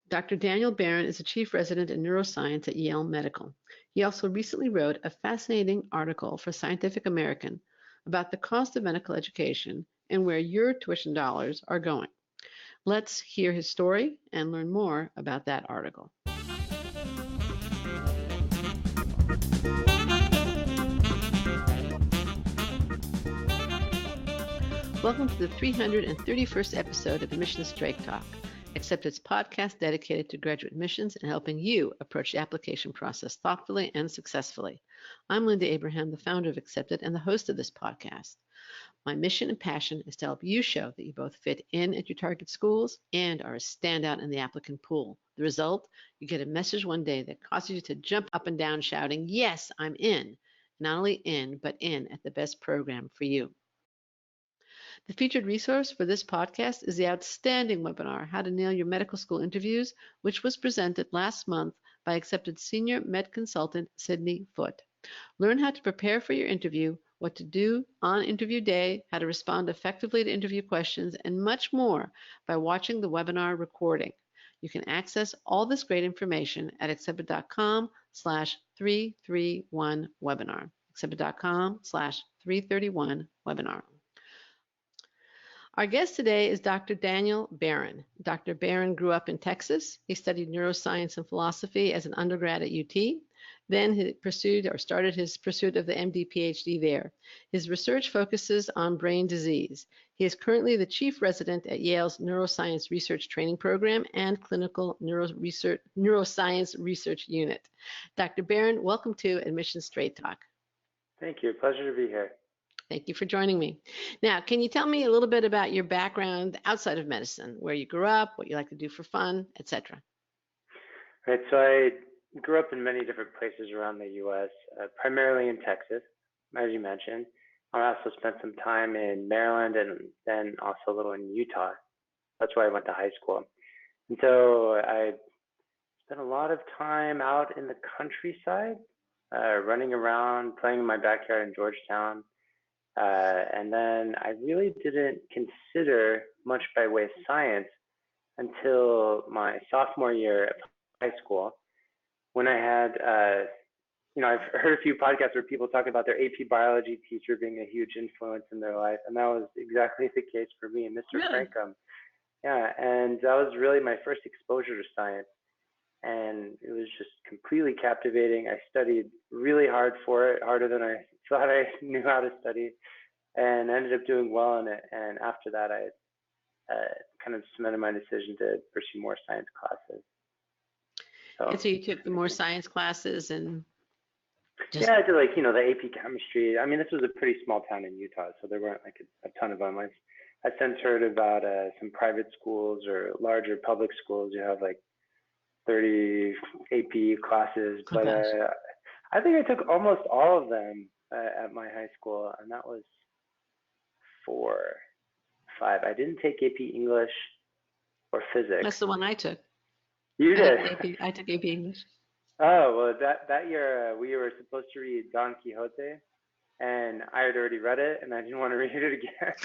Dr. Daniel Barron is a chief resident in neuroscience at Yale Medical. He also recently wrote a fascinating article for Scientific American about the cost of medical education and where your tuition dollars are going. Let's hear his story and learn more about that article. Welcome to the 331st episode of Admissions Straight Talk, Accepted's podcast dedicated to graduate admissions and helping you approach the application process thoughtfully and successfully. I'm Linda Abraham, the founder of Accepted and the host of this podcast. My mission and passion is to help you show that you both fit in at your target schools and are a standout in the applicant pool. The result, you get a message one day that causes you to jump up and down shouting, "Yes, I'm in." Not only in, but in at the best program for you. The featured resource for this podcast is the outstanding webinar, How to Nail Your Medical School Interviews, which was presented last month by Accepted Senior Med Consultant Sydney Foote. Learn how to prepare for your interview, what to do on interview day, how to respond effectively to interview questions, and much more by watching the webinar recording. You can access all this great information at accepted.com/331webinar. accepted.com/331webinar. Our guest today is Dr. Daniel Barron. Dr. Barron grew up in Texas. He studied neuroscience and philosophy as an undergrad at UT. Then he started his pursuit of the MD PhD there. His research focuses on brain disease. He is currently the chief resident at Yale's Neuroscience Research Training Program and Clinical Neuroscience Research Unit. Dr. Barron, welcome to Admissions Straight Talk. Thank you. Pleasure to be here. Thank you for joining me. Now, can you tell me a little bit about your background outside of medicine, where you grew up, what you like to do for fun, etc.? Right. So I grew up in many different places around the U.S., primarily in Texas, as you mentioned. I also spent some time in Maryland and then also a little in Utah. That's where I went to high school. And so I spent a lot of time out in the countryside, running around, playing in my backyard in Georgetown. And then I really didn't consider much by way of science until my sophomore year of high school, when I had, I've heard a few podcasts where people talk about their AP biology teacher being a huge influence in their life, and that was exactly the case for me, Mr. Really? Frankum. Yeah, and that was really my first exposure to science, and it was just completely captivating. I studied really hard for it, harder than I thought I knew how to study, and ended up doing well in it. And after that, I kind of cemented my decision to pursue more science classes. So you took the more science classes and yeah, I did the AP chemistry. I mean, this was a pretty small town in Utah, so there weren't like a ton of them. I since heard about some private schools or larger public schools who have like 30 AP classes, but I think I took almost all of them at my high school, and that was 4 or 5. I didn't take AP English or physics. That's the one I took. You did? I took AP English. Oh, well, that year we were supposed to read Don Quixote, and I had already read it, and I didn't want to read it again.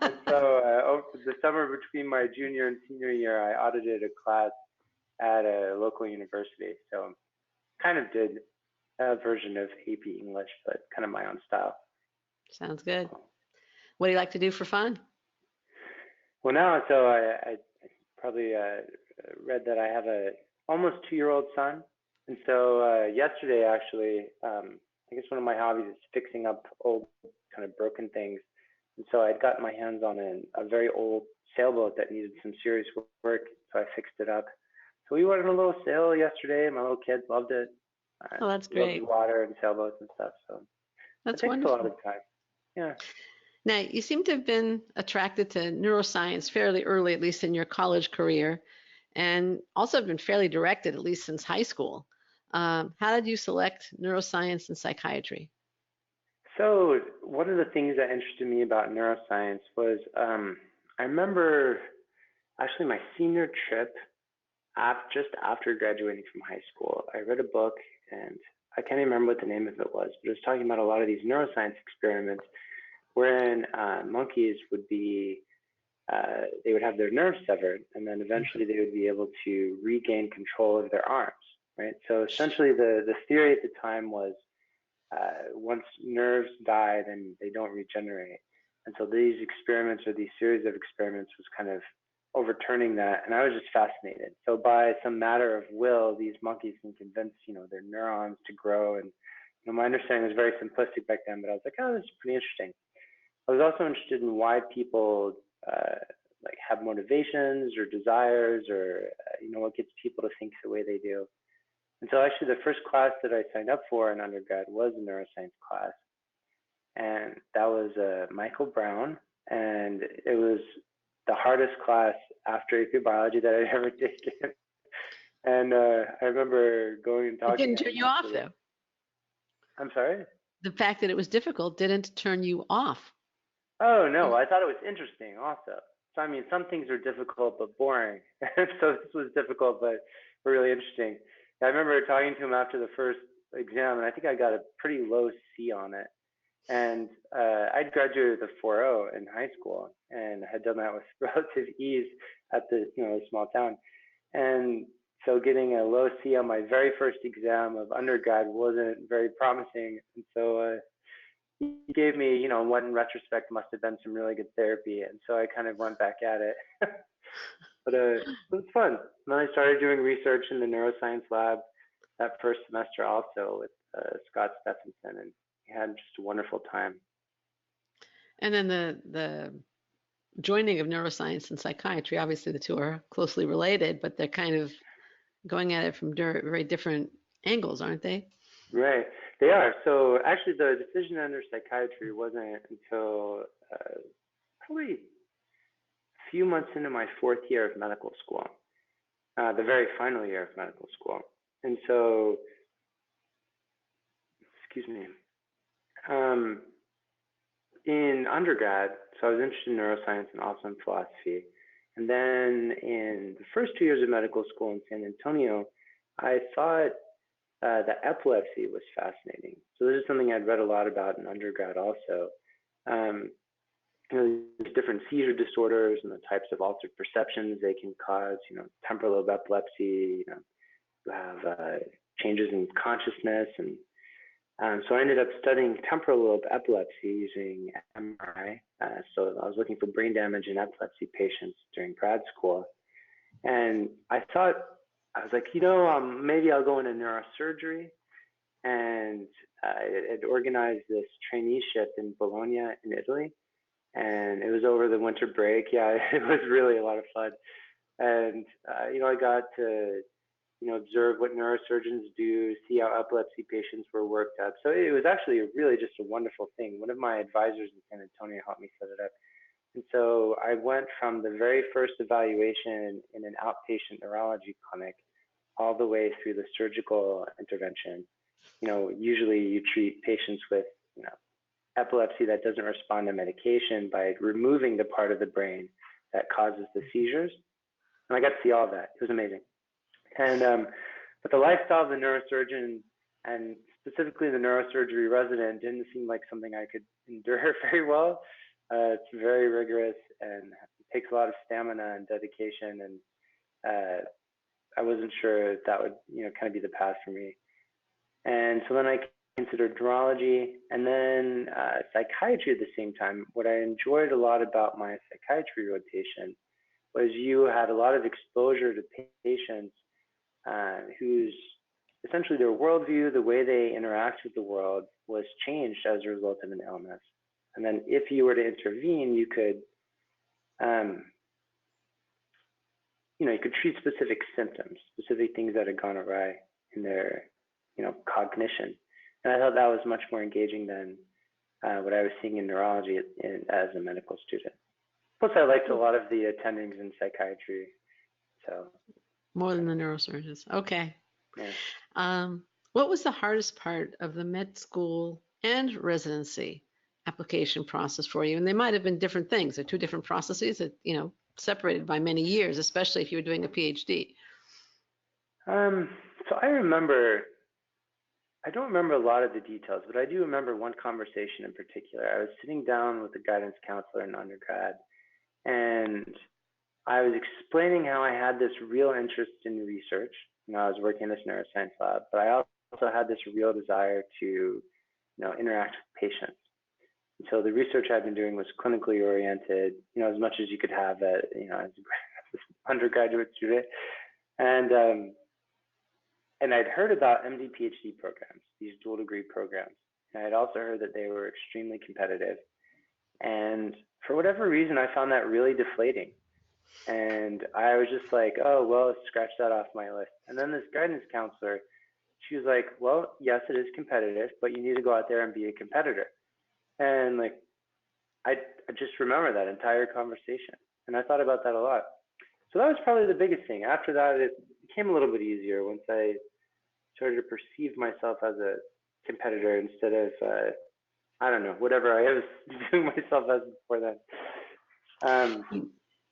And so over the summer between my junior and senior year, I audited a class at a local university. So kind of did a version of AP English, but kind of my own style. Sounds good. What do you like to do for fun? Well, now, so I probably read that I have a almost 2-year-old son. And so yesterday, actually, I guess one of my hobbies is fixing up old kind of broken things. And so I'd gotten my hands on a very old sailboat that needed some serious work. So I fixed it up. So we went on a little sail yesterday. My little kids loved it. Oh, that's great. Loved water and sailboats and stuff. So that's wonderful. wonderful. A lot of time. Yeah. Now, you seem to have been attracted to neuroscience fairly early, at least in your college career, and also have been fairly directed, at least since high school. How did you select neuroscience and psychiatry? So one of the things that interested me about neuroscience was I remember actually my senior trip, just after graduating from high school, I read a book, and I can't even remember what the name of it was, but it was talking about a lot of these neuroscience experiments wherein monkeys would be they would have their nerves severed, and then eventually they would be able to regain control of their arms, right? So essentially the theory at the time was once nerves die, then they don't regenerate. And so these experiments, or these series of experiments, was kind of overturning that, and I was just fascinated. So by some matter of will, these monkeys can convince, their neurons to grow. And my understanding was very simplistic back then, but I was like, oh, this is pretty interesting. I was also interested in why people like have motivations or desires, or what gets people to think the way they do. And so actually the first class that I signed up for in undergrad was a neuroscience class. And that was Michael Barron. And it was the hardest class after AP biology that I'd ever taken. And I remember going and talking. It didn't turn you off, though. I'm sorry? The fact that it was difficult didn't turn you off. Oh, no. I thought it was interesting also. So, I mean, some things are difficult but boring. So this was difficult but really interesting. I remember talking to him after the first exam, and I think I got a pretty low C on it. And I'd graduated with a 4.0 in high school, and had done that with relative ease at the small town. And so getting a low C on my very first exam of undergrad wasn't very promising. And so he gave me, what in retrospect must have been some really good therapy. And so I kind of went back at it. But it was fun. And then I started doing research in the neuroscience lab that first semester also with Scott Stephenson, and we had just a wonderful time. And then the joining of neuroscience and psychiatry, obviously the two are closely related, but they're kind of going at it from very different angles, aren't they? Right, they are. So actually the decision to enter psychiatry wasn't until probably a few months into my 4th year of medical school, the very final year of medical school. And so, in undergrad, so I was interested in neuroscience and also in philosophy. And then in the first 2 years of medical school in San Antonio, I thought that epilepsy was fascinating. So this is something I'd read a lot about in undergrad also. There's different seizure disorders and the types of altered perceptions they can cause, temporal lobe epilepsy, you have changes in consciousness. And so I ended up studying temporal lobe epilepsy using MRI. So I was looking for brain damage in epilepsy patients during grad school. And I was like, maybe I'll go into neurosurgery. And I had organized this traineeship in Bologna in Italy. And it was over the winter break. Yeah, it was really a lot of fun. And, I got to, observe what neurosurgeons do, see how epilepsy patients were worked up. So it was actually really just a wonderful thing. One of my advisors in San Antonio helped me set it up. And so I went from the very first evaluation in an outpatient neurology clinic all the way through the surgical intervention. Usually you treat patients with, epilepsy that doesn't respond to medication by removing the part of the brain that causes the seizures. And I got to see all of that. It was amazing. And but the lifestyle of the neurosurgeon, and specifically the neurosurgery resident, didn't seem like something I could endure very well. It's very rigorous and it takes a lot of stamina and dedication. And I wasn't sure if that would, kind of be the path for me. And so then I considered neurology and then psychiatry at the same time. What I enjoyed a lot about my psychiatry rotation was you had a lot of exposure to patients whose essentially their worldview, the way they interact with the world, was changed as a result of an illness. And then if you were to intervene, you could, you could treat specific symptoms, specific things that had gone awry in their, cognition. And I thought that was much more engaging than what I was seeing in neurology as a medical student. Plus, I liked a lot of the attendings in psychiatry. So more than the neurosurgeons. Okay. Yeah. What was the hardest part of the med school and residency application process for you? And they might have been different things. They're two different processes that, separated by many years, especially if you were doing a PhD. So I don't remember a lot of the details, but I do remember one conversation in particular. I was sitting down with a guidance counselor in undergrad, And I was explaining how I had this real interest in research. I was working in this neuroscience lab, but I also had this real desire to, interact with patients. And so the research I've been doing was clinically oriented, as much as you could have as an undergraduate student. And I'd heard about MD PhD programs, these dual degree programs. And I'd also heard that they were extremely competitive. And for whatever reason, I found that really deflating. And I was just like, oh, well, scratch that off my list. And then this guidance counselor, she was like, well, yes, it is competitive, but you need to go out there and be a competitor. And like, I just remember that entire conversation. And I thought about that a lot. So that was probably the biggest thing. After that, it became a little bit easier once I started to perceive myself as a competitor instead of, I don't know, whatever I was doing myself as before that.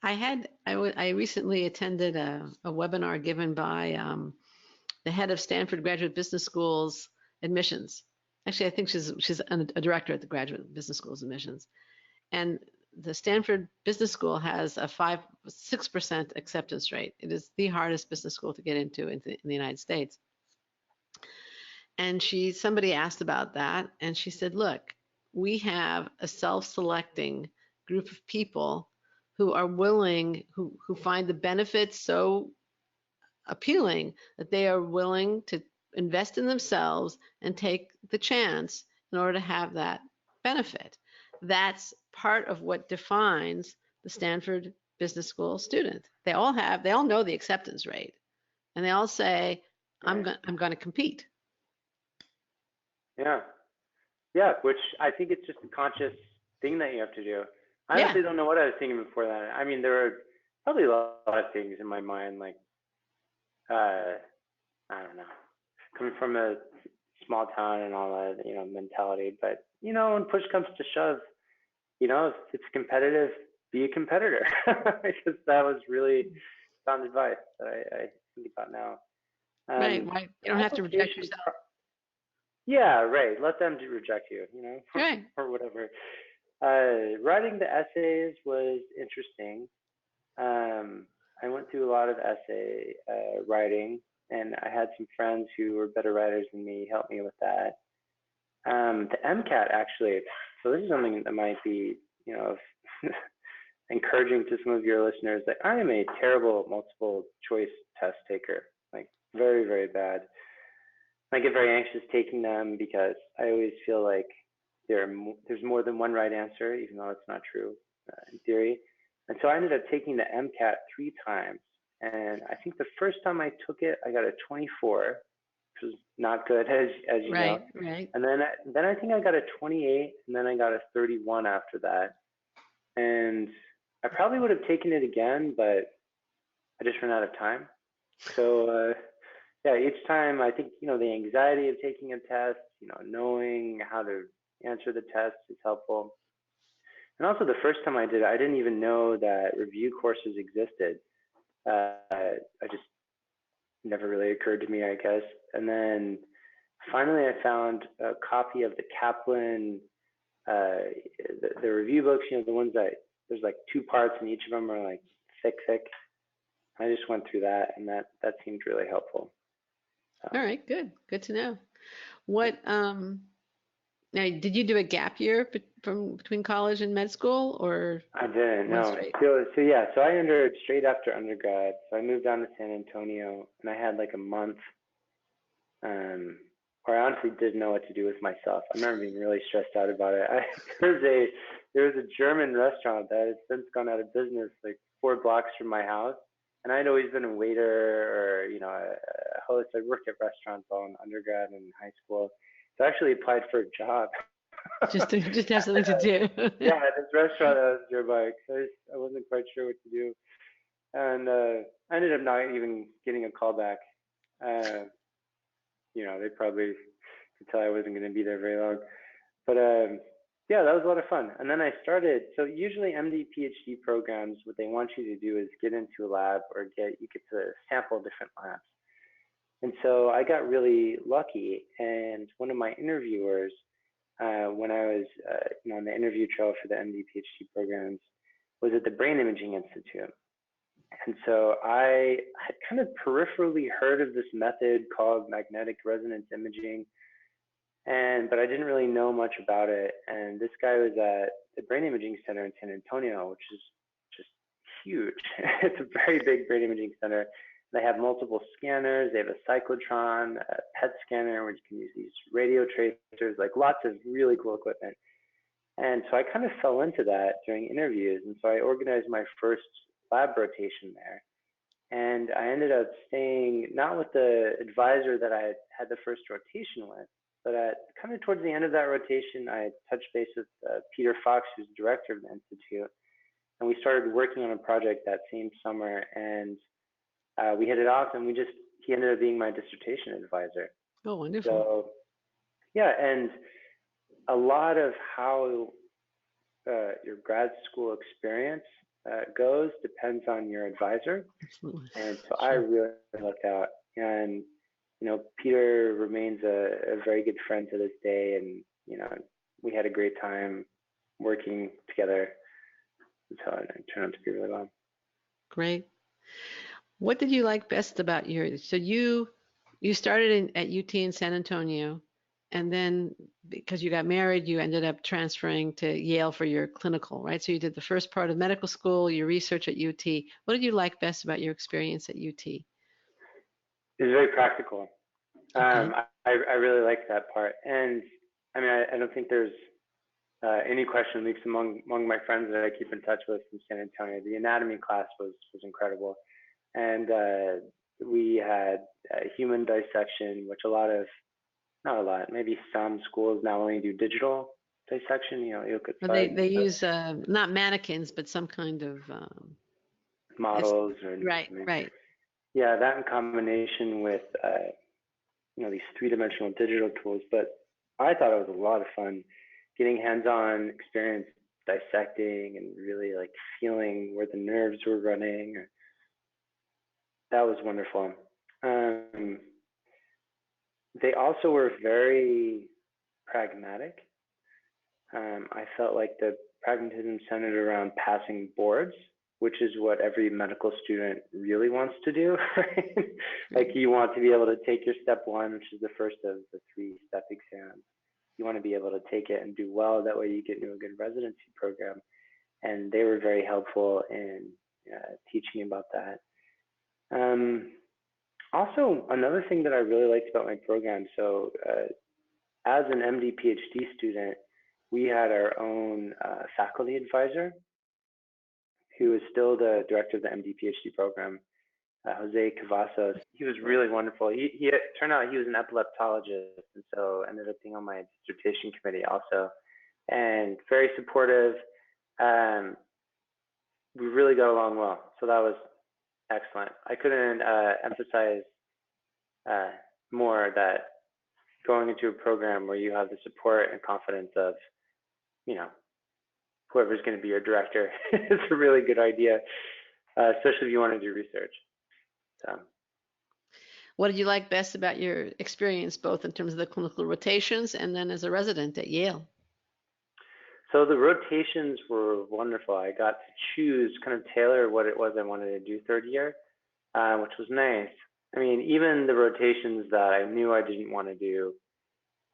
I recently attended a webinar given by the head of Stanford Graduate Business School's admissions. Actually, I think she's a director at the Graduate Business School's admissions. And the Stanford Business School has a 6% acceptance rate. It is the hardest business school to get into in the United States. And somebody asked about that, and she said, look, we have a self-selecting group of people who are willing, who find the benefits so appealing that they are willing to invest in themselves and take the chance in order to have that benefit. That's part of what defines the Stanford Business School student. They all know the acceptance rate, and they all say, I'm going to compete. Yeah, which I think it's just a conscious thing that you have to do. I honestly don't know what I was thinking before that. I mean, there were probably a lot of things in my mind, like, I don't know, coming from a small town and all that, mentality. But, when push comes to shove, if it's competitive, be a competitor. Because that was really sound advice that I think about now. Right. You don't have to reject yourself. Yeah, right. Let them reject you, right. or whatever. Writing the essays was interesting. I went through a lot of essay writing, and I had some friends who were better writers than me help me with that. The MCAT actually, so this is something that might be, encouraging to some of your listeners. That I am a terrible multiple choice test taker, like very, very bad. I get very anxious taking them because I always feel like there's more than one right answer, even though it's not true in theory. And so I ended up taking the MCAT 3 times. And I think the first time I took it, I got a 24, which was not good, as you know. Right. And then I think I got a 28, and then I got a 31 after that. And I probably would have taken it again, but I just ran out of time. So each time I think, the anxiety of taking a test, knowing how to answer the test is helpful. And also the first time I did it, I didn't even know that review courses existed. I just never really occurred to me, I guess. And then finally I found a copy of the Kaplan, the review books, the ones that there's like 2 parts and each of them are like thick. I just went through that, and that seemed really helpful. All right, good to know. What now, did you do a gap year between college and med school, or? I didn't, no. So I entered straight after undergrad. So I moved down to San Antonio, and I had like a month where I honestly didn't know what to do with myself. I remember being really stressed out about it. There was a German restaurant that has since gone out of business, like 4 blocks from my house. And I'd always been a waiter or, a host. I worked at restaurants all in undergrad and high school. So I actually applied for a job. just to have something to do. Yeah, at this restaurant that was nearby. I wasn't quite sure what to do. And I ended up not even getting a call back. They probably could tell I wasn't going to be there very long. But that was a lot of fun. And then I started, so usually MD, PhD programs, what they want you to do is get into a lab or you get to sample different labs. And so I got really lucky, and one of my interviewers, when I was on the interview trail for the MD, PhD programs, was at the Brain Imaging Institute. And so I had kind of peripherally heard of this method called magnetic resonance imaging, but I didn't really know much about it. And this guy was at the Brain Imaging Center in San Antonio, which is just huge. It's a very big brain imaging center. They have multiple scanners. They have a cyclotron, a PET scanner, where you can use these radio tracers, like lots of really cool equipment. And so I kind of fell into that during interviews. And so I organized my first lab rotation there. And I ended up staying not with the advisor that I had the first rotation with, but kind of towards the end of that rotation, I touched base with Peter Fox, who's the director of the Institute. And we started working on a project that same summer. And we hit it off, and he ended up being my dissertation advisor. Oh, wonderful. So, yeah, and a lot of how your grad school experience goes depends on your advisor. Absolutely. And so I really lucked out. And, Peter remains a very good friend to this day. And, we had a great time working together. So it turned out to be really well. Great. What did you like best about so you started at UT in San Antonio, and then because you got married, you ended up transferring to Yale for your clinical, right? So you did the first part of medical school, your research at UT. What did you like best about your experience at UT? It was very practical. Okay. I really liked that part. And I mean, I don't think there's any question, at least among my friends that I keep in touch with from San Antonio. The anatomy class was incredible. And we had human dissection, which not a lot, maybe some schools now only do digital dissection. You could they use not mannequins, but some kind of models. Right. Yeah, that in combination with these three-dimensional digital tools. But I thought it was a lot of fun getting hands-on experience dissecting and really like feeling where the nerves were running. That was wonderful. They also were very pragmatic. I felt like the pragmatism centered around passing boards, which is what every medical student really wants to do, right? Like you want to be able to take your step one, which is the first of the 3-step exams. You want to be able to take it and do well. That way you get into a good residency program. And they were very helpful in teaching me about that. Also, another thing that I really liked about my program, so as an MD PhD student, we had our own faculty advisor who is still the director of the MD PhD program, Jose Cavazos. He was really wonderful. He turned out he was an epileptologist, and so ended up being on my dissertation committee also, and very supportive. We really got along well, so that was excellent. I couldn't emphasize more that going into a program where you have the support and confidence of, whoever's going to be your director is a really good idea, especially if you want to do research. So. What did you like best about your experience, both in terms of the clinical rotations and then as a resident at Yale? So the rotations were wonderful. I got to choose, kind of tailor what it was I wanted to do third year, which was nice. I mean, even the rotations that I knew I didn't want to do,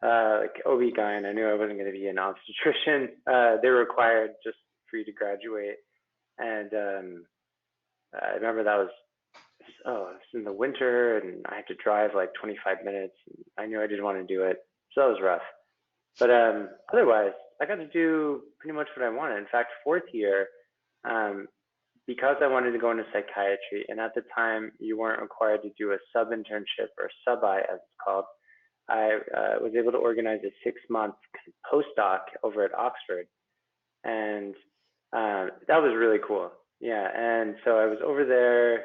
like OB-GYN, I knew I wasn't going to be an obstetrician. They were required just for you to graduate. And I remember that was in the winter, and I had to drive like 25 minutes. And I knew I didn't want to do it, so that was rough. But otherwise, I got to do pretty much what I wanted. In fact, fourth year, because I wanted to go into psychiatry, and at the time you weren't required to do a sub-internship or sub-I as it's called, I was able to organize a 6-month postdoc over at Oxford. And that was really cool. Yeah, and so I was over there.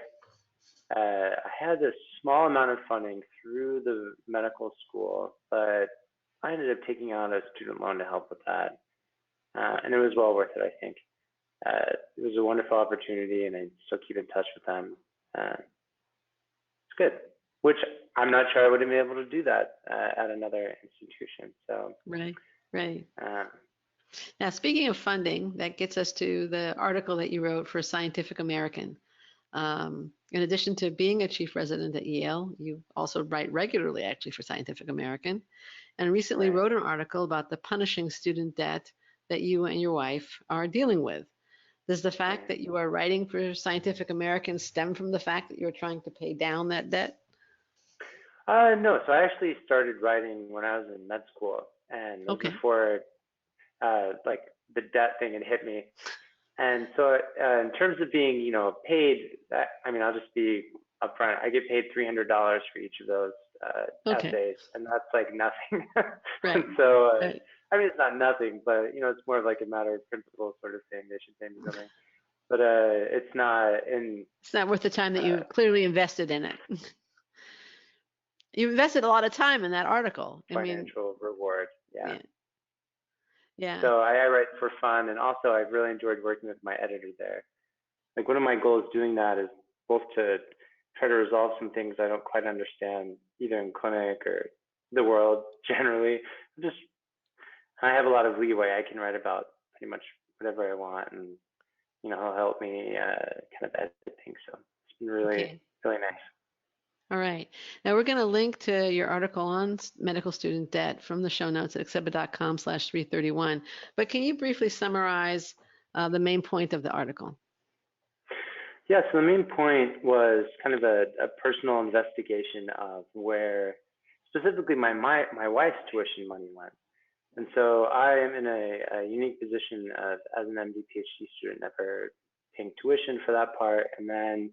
I had a small amount of funding through the medical school, but I ended up taking out a student loan to help with that. And it was well worth it, I think. It was a wonderful opportunity, and I still keep in touch with them. It's good, which I'm not sure I would have been able to do that at another institution. So right. Now, speaking of funding, that gets us to the article that you wrote for Scientific American. In addition to being a chief resident at Yale, you also write regularly, actually, for Scientific American, and recently Right. wrote an article about the punishing student debt that you and your wife are dealing with. Does the fact Right. that you are writing for Scientific American stem from the fact that you're trying to pay down that debt? No, so I actually started writing when I was in med school, and it was Okay. before like the debt thing had hit me. And so, in terms of being, paid, I mean, I'll just be upfront. I get paid $300 for each of those Okay. essays, and that's like nothing. And Right. so, Right. I mean, it's not nothing, but it's more of like a matter of principle sort of thing. They should pay me something, but it's not in It's not worth the time that uh, you clearly invested in it. You invested a lot of time in that article. I mean, financial reward. Yeah. yeah. Yeah. So I write for fun, and also I've really enjoyed working with my editor there. Like one of my goals doing that is both to try to resolve some things I don't quite understand, either in clinic or the world generally. Just I have a lot of leeway. I can write about pretty much whatever I want, and it'll help me kind of edit things. So it's been really, Okay. really nice. All right. Now we're going to link to your article on medical student debt from the show notes at exhibit.com/331. But can you briefly summarize the main point of the article? Yeah, so the main point was kind of a personal investigation of where specifically my wife's tuition money went. And so I am in a unique position of, as an MD PhD student, never paying tuition for that part. And then,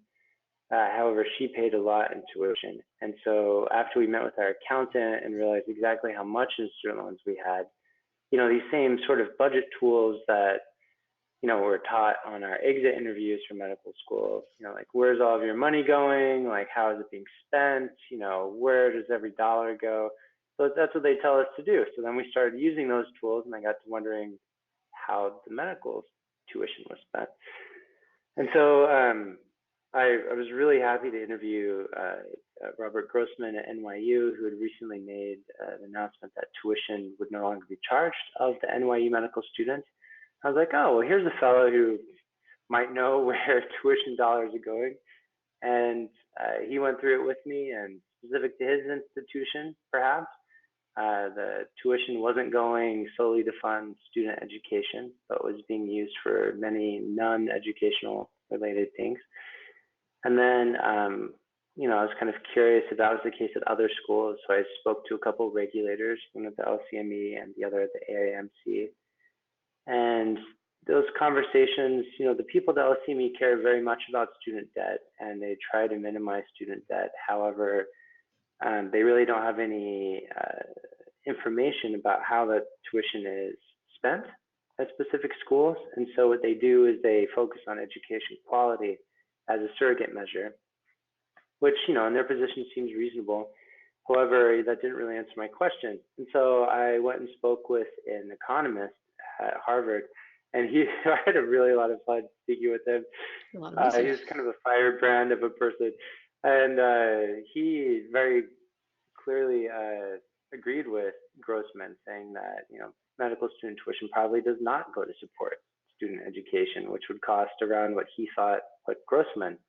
however, she paid a lot in tuition. And so after we met with our accountant and realized exactly how much in student loans we had, these same sort of budget tools that we're taught on our exit interviews for medical school, like where's all of your money going? Like how is it being spent? Where does every dollar go? So that's what they tell us to do. So then we started using those tools, and I got to wondering how the medical tuition was spent. And so I was really happy to interview Robert Grossman at NYU, who had recently made an announcement that tuition would no longer be charged of the NYU medical students. I was like, oh, well, here's a fellow who might know where tuition dollars are going. And he went through it with me, and specific to his institution, perhaps, the tuition wasn't going solely to fund student education, but was being used for many non-educational related things. And then, I was kind of curious if that was the case at other schools. So I spoke to a couple of regulators, one at the LCME and the other at the AAMC. And those conversations, the people at the LCME care very much about student debt, and they try to minimize student debt. However, they really don't have any information about how the tuition is spent at specific schools. And so what they do is they focus on education quality as a surrogate measure, which, in their position seems reasonable. However, that didn't really answer my question. And so I went and spoke with an economist at Harvard, and I had a lot of fun speaking with him. A lot of research. He was kind of a firebrand of a person, and he very clearly agreed with Grossman, saying that medical student tuition probably does not go to support student education, which would cost around what Grossman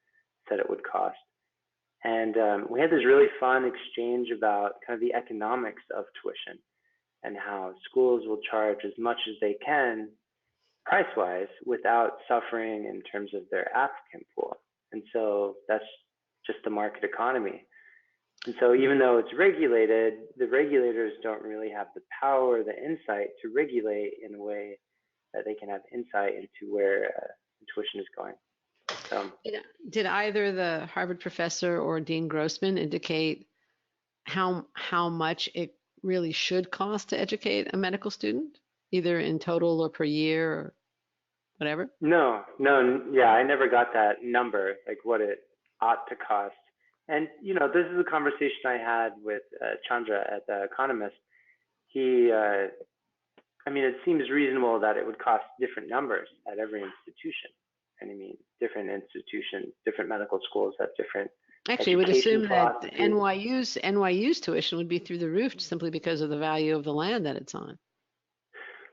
said it would cost. And we had this really fun exchange about kind of the economics of tuition and how schools will charge as much as they can price-wise without suffering in terms of their applicant pool. And so that's just the market economy. And so even though it's regulated, the regulators don't really have the power or the insight to regulate in a way that they can have insight into where tuition is going. So, did either the Harvard professor or Dean Grossman indicate how much it really should cost to educate a medical student, either in total or per year or whatever? No, yeah, I never got that number, like what it ought to cost. And, this is a conversation I had with Chandra at The Economist. It seems reasonable that it would cost different numbers at every institution. And different institutions, different medical schools have different Actually, I would assume that philosophies. NYU's tuition would be through the roof simply because of the value of the land that it's on.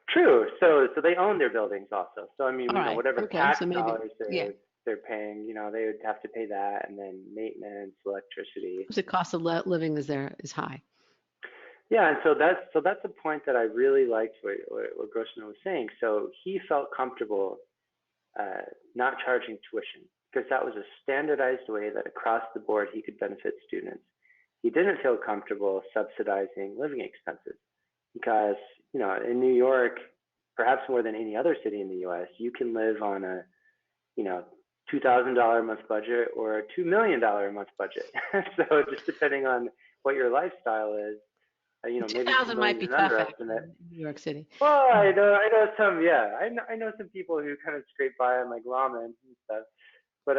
True. So they own their buildings also. So I mean, All right. whatever Okay. tax So maybe, dollars yeah. they're paying, they would have to pay that, and then maintenance, electricity. The cost of living is high. Yeah, and so that's a point that I really liked what Grossman was saying. So he felt comfortable not charging tuition because that was a standardized way that across the board he could benefit students. He didn't feel comfortable subsidizing living expenses because, in New York, perhaps more than any other city in the US, you can live on a, $2,000 a month budget or a $2 million a month budget. So just depending on what your lifestyle is, maybe 2,000 might somebody's be an tough underestimate. in New York City. Well, I know some, yeah. I know some people who kind of scrape by on like ramen and stuff, but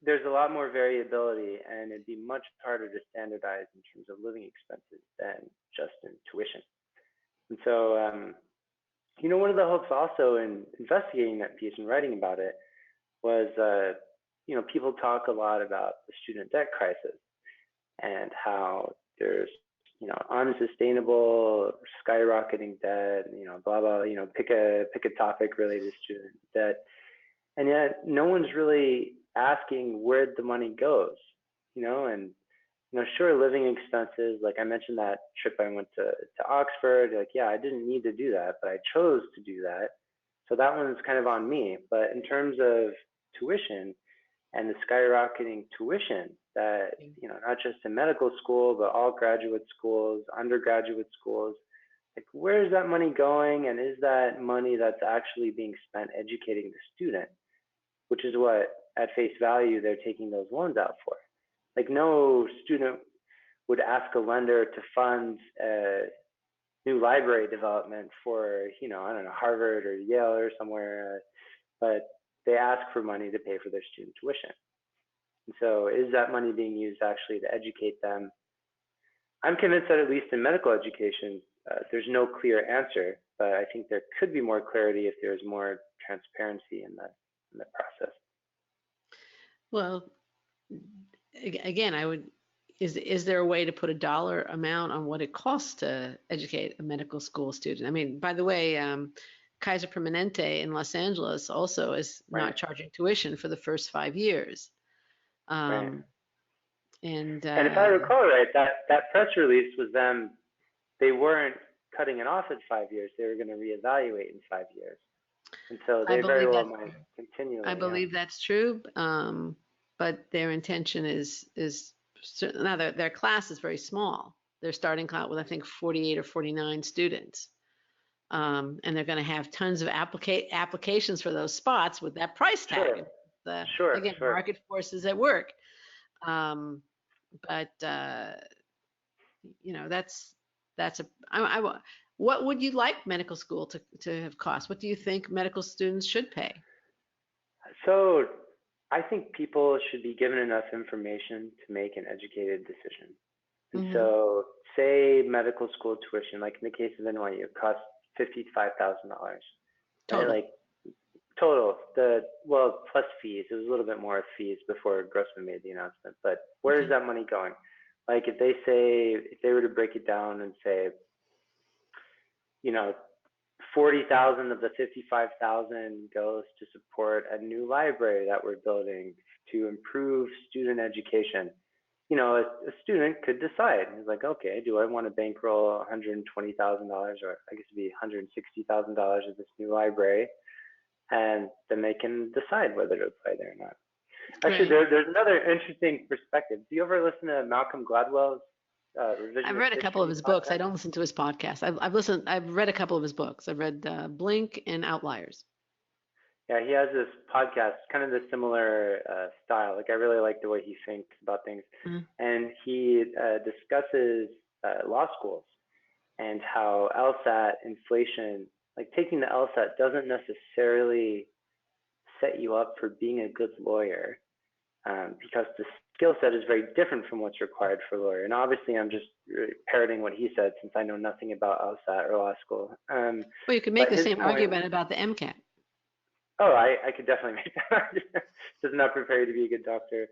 there's a lot more variability, and it'd be much harder to standardize in terms of living expenses than just in tuition. And so, one of the hopes also in investigating that piece and writing about it was, people talk a lot about the student debt crisis and how there's, unsustainable, skyrocketing debt, blah, blah, pick a topic related to student debt. And yet no one's really asking where the money goes, and, sure, living expenses, like I mentioned that trip I went to Oxford, like, yeah, I didn't need to do that, but I chose to do that. So that one's kind of on me. But in terms of tuition and the skyrocketing tuition that, not just in medical school, but all graduate schools, undergraduate schools, like, where is that money going? And is that money that's actually being spent educating the student, which is what at face value they're taking those loans out for? Like, no student would ask a lender to fund new library development for, I don't know, Harvard or Yale or somewhere, but they ask for money to pay for their student tuition. And so is that money being used actually to educate them? I'm convinced that at least in medical education, there's no clear answer, but I think there could be more clarity if there's more transparency in the process. Well, again, is there a way to put a dollar amount on what it costs to educate a medical school student? I mean, by the way, Kaiser Permanente in Los Angeles also is not charging tuition for the first 5 years. Right. And if I recall right, that press release was them, they weren't cutting it off at 5 years. They were going to reevaluate in 5 years. And so they very well might continue. I believe that's true. But their intention is now their class is very small. They're starting out with, I think, 48 or 49 students. And they're going to have tons of applications for those spots with that price tag. Sure. Again, market forces at work. But what would you like medical school to have cost? What do you think medical students should pay? So I think people should be given enough information to make an educated decision. And so say medical school tuition, like in the case of NYU, costs $55,000. Total. Right? Like total, plus fees. It was a little bit more fees before Grossman made the announcement, but where is that money going? Like if they were to break it down and say, 40,000 of the 55,000 goes to support a new library that we're building to improve student education. A student could decide. He's like, okay, do I want to bankroll $120,000, or I guess it'd be $160,000 of this new library? And then they can decide whether to apply there or not. Actually, there's another interesting perspective. Do you ever listen to Malcolm Gladwell's revisionist? I've read a couple of his books. I don't listen to his podcast. I've read a couple of his books. I've read Blink and Outliers. Yeah, he has this podcast, kind of the similar style. Like I really like the way he thinks about things. And he discusses law schools and how LSAT inflation, like taking the LSAT doesn't necessarily set you up for being a good lawyer, because the skill set is very different from what's required for a lawyer. And obviously I'm just parroting what he said since I know nothing about LSAT or law school. Well, you could make the same argument about the MCAT. Oh, I could definitely make that argument. Does not prepare you to be a good doctor.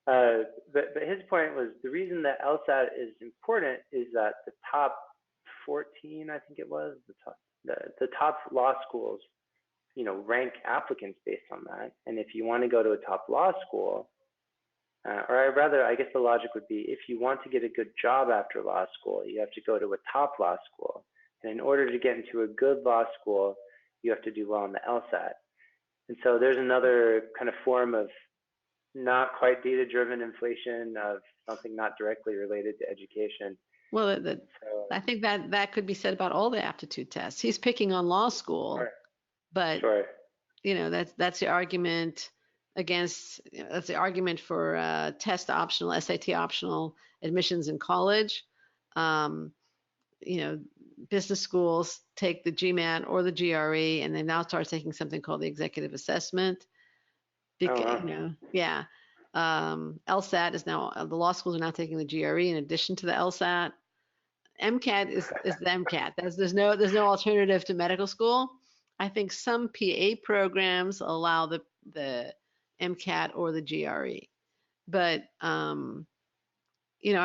But his point was the reason that LSAT is important is that the top 2014, I think it was, the top law schools, rank applicants based on that. And if you want to go to a top law school, or rather, I guess the logic would be, if you want to get a good job after law school, you have to go to a top law school. And in order to get into a good law school, you have to do well on the LSAT. And so there's another kind of form of not quite data-driven inflation of something not directly related to education. Well, I think that could be said about all the aptitude tests. He's picking on law school, sure. but sure. That's the argument against. That's the argument for test optional, SAT optional admissions in college. Business schools take the GMAT or the GRE, and they now start taking something called the executive assessment. LSAT is now, the law schools are now taking the GRE in addition to the LSAT. MCAT is the MCAT. There's no alternative to medical school. I think some PA programs allow the MCAT or the GRE, but I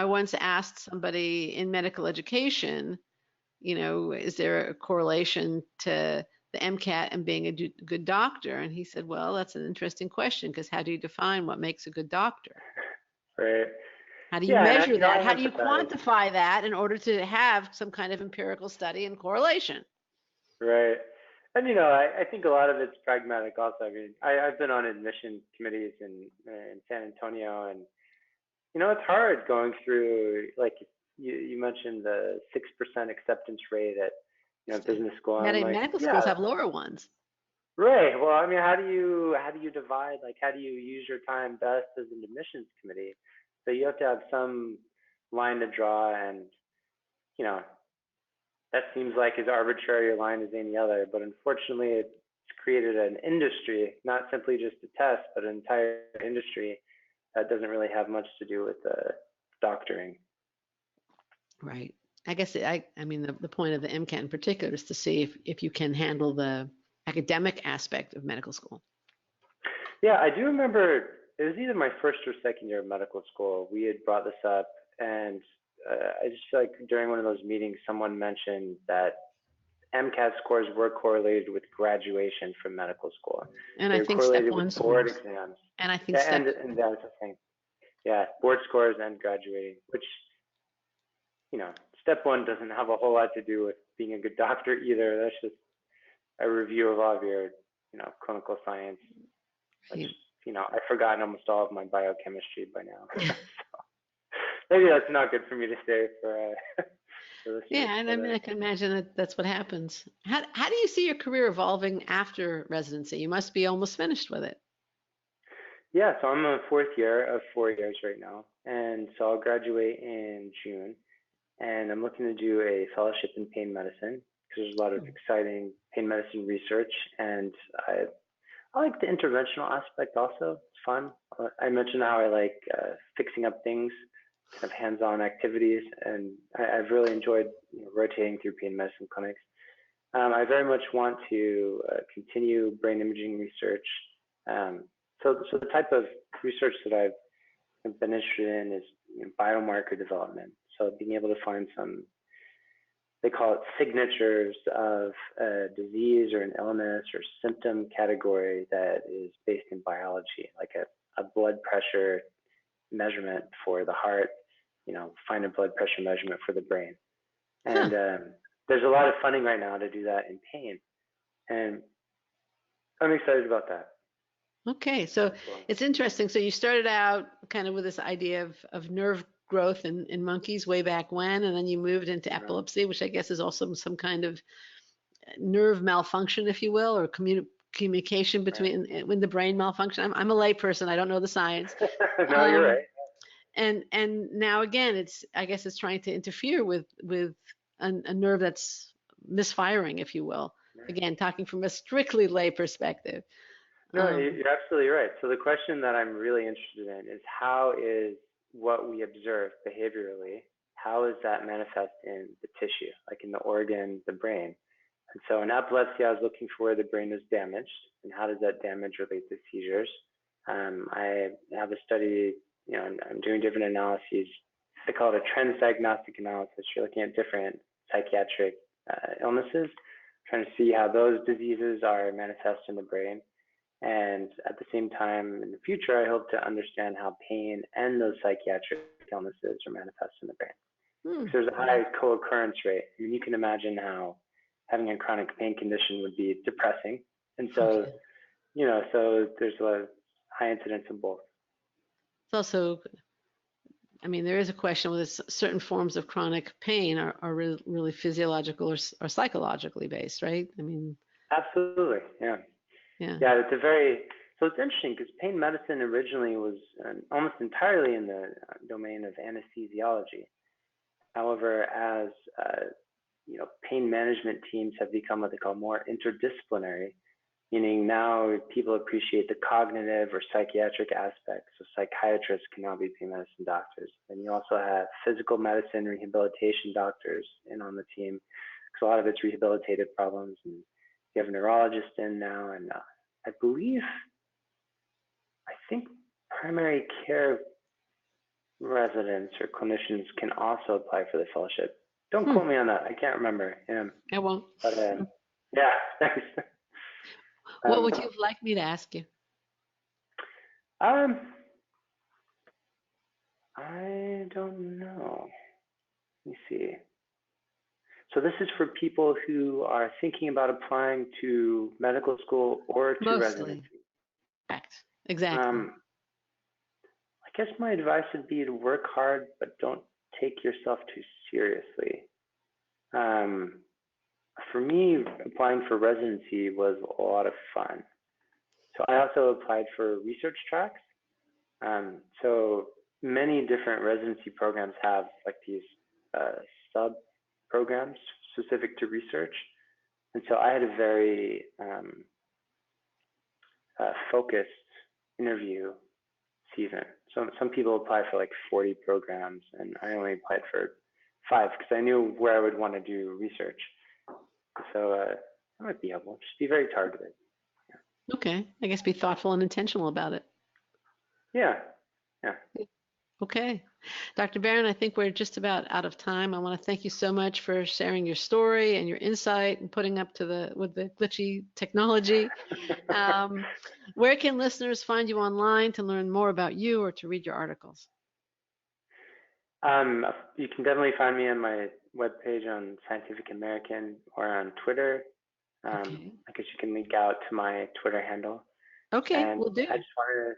once asked somebody in medical education, is there a correlation to the MCAT and being a good doctor? And he said, well, that's an interesting question, because how do you define what makes a good doctor? Right. How do you measure that? How do you quantify that in order to have some kind of empirical study and correlation? Right. And, I think a lot of it's pragmatic also. I mean, I've been on admission committees in San Antonio, and, it's hard going through, like you mentioned, the 6% acceptance rate at, business school. Medical schools have lower ones. Right. Well, I mean, how do you divide, how do you use your time best as an admissions committee? So you have to have some line to draw, and, that seems like as arbitrary a line as any other, but unfortunately it's created an industry, not simply just a test, but an entire industry that doesn't really have much to do with doctoring. Right. I guess the point of the MCAT in particular is to see if you can handle the academic aspect of medical school. Yeah, I do remember it was either my first or second year of medical school. We had brought this up, and I just feel like during one of those meetings, someone mentioned that MCAT scores were correlated with graduation from medical school. And I think step one board exams. And I think and that was the thing. Yeah, board scores and graduating, which, step one doesn't have a whole lot to do with being a good doctor either. That's just a review of all of your, clinical science, which, I've forgotten almost all of my biochemistry by now. So maybe that's not good for me to say for this. Yeah, and I can imagine that's what happens. How do you see your career evolving after residency? You must be almost finished with it. Yeah, so I'm in the fourth year of 4 years right now, and so I'll graduate in June, and I'm looking to do a fellowship in pain medicine, because there's a lot of exciting pain medicine research, and I like the interventional aspect also. It's fun. I mentioned how I like fixing up things, kind of hands-on activities, and I've really enjoyed rotating through pain medicine clinics. I very much want to continue brain imaging research. So the type of research that I've been interested in is biomarker development. So being able to find some, they call it signatures of a disease or an illness or symptom category that is based in biology, like a blood pressure measurement for the heart, find a blood pressure measurement for the brain. And there's a lot of funding right now to do that in pain. And I'm excited about that. Okay, so it's interesting. So you started out kind of with this idea of nerve growth in monkeys way back when, and then you moved into epilepsy, which I guess is also some kind of nerve malfunction, if you will, or communication between when the brain malfunction. I'm a layperson. I don't know the science. No, you're right. And now again, I guess it's trying to interfere with a nerve that's misfiring, if you will. Again, talking from a strictly lay perspective. No, you're absolutely right. So the question that I'm really interested in is, how is what we observe behaviorally, how is that manifest in the tissue, like in the organ, the brain? And so in epilepsy, I was looking for where the brain is damaged, and how does that damage relate to seizures? I have a study, I'm doing different analyses. They call it a trends diagnostic analysis. You're looking at different psychiatric illnesses, trying to see how those diseases are manifest in the brain. And at the same time, in the future, I hope to understand how pain and those psychiatric illnesses are manifest in the brain. So there's a high co-occurrence rate. I mean, you can imagine how having a chronic pain condition would be depressing. And so, so there's a high incidence of both. It's also, I mean, there is a question whether certain forms of chronic pain are really physiological or psychologically based, right? I mean. Absolutely, yeah. Yeah, so it's interesting because pain medicine originally was almost entirely in the domain of anesthesiology. However, as pain management teams have become what they call more interdisciplinary, meaning now people appreciate the cognitive or psychiatric aspects. So psychiatrists can now be pain medicine doctors. And you also have physical medicine rehabilitation doctors in on the team, because a lot of it's rehabilitative problems. And you have a neurologist in now, and I think primary care residents or clinicians can also apply for the fellowship. Don't quote me on that. I can't remember. I won't. But yeah, thanks. What would you have liked me to ask you? I don't know. Let me see. So this is for people who are thinking about applying to medical school or to residency. Correct. Exactly. I guess my advice would be to work hard, but don't take yourself too seriously. For me, applying for residency was a lot of fun. So I also applied for research tracks. So many different residency programs have like these sub programs specific to research. And so I had a very focused interview season. So some people apply for like 40 programs, and I only applied for 5 because I knew where I would want to do research. So that might be helpful. Just be very targeted. Yeah. Okay. I guess be thoughtful and intentional about it. Yeah. Okay. Dr. Barron, I think we're just about out of time. I want to thank you so much for sharing your story and your insight and putting up with the glitchy technology. Where can listeners find you online to learn more about you or to read your articles? You can definitely find me on my webpage on Scientific American or on Twitter. Okay. I guess you can link out to my Twitter handle. Okay, and we'll do. I just wanted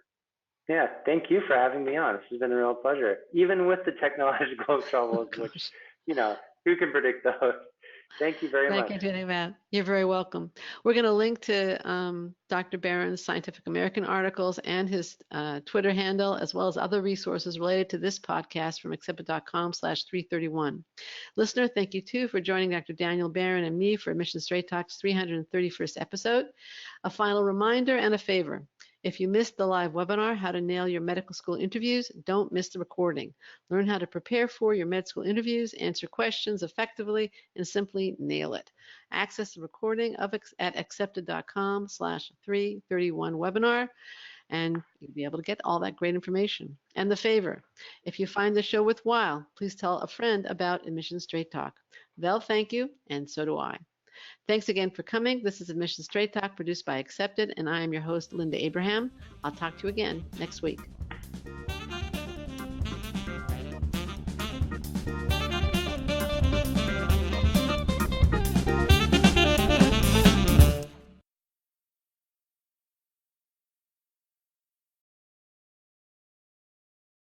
to, thank you for having me on. This has been a real pleasure, even with the technological troubles, which, who can predict those? Thank you very much. Thank you for doing that. You're very welcome. We're going to link to Dr. Barron's Scientific American articles and his Twitter handle, as well as other resources related to this podcast from accepted.com/331. Listener, thank you too for joining Dr. Daniel Barron and me for Admission Straight Talk's 331st episode. A final reminder and a favor. If you missed the live webinar, How to Nail Your Medical School Interviews, don't miss the recording. Learn how to prepare for your med school interviews, answer questions effectively, and simply nail it. Access the recording at accepted.com/331 webinar, and you'll be able to get all that great information. And the favor, if you find the show worthwhile, please tell a friend about Admission Straight Talk. They'll thank you, and so do I. Thanks again for coming. This is Admission Straight Talk produced by Accepted, and I am your host, Linda Abraham. I'll talk to you again next week.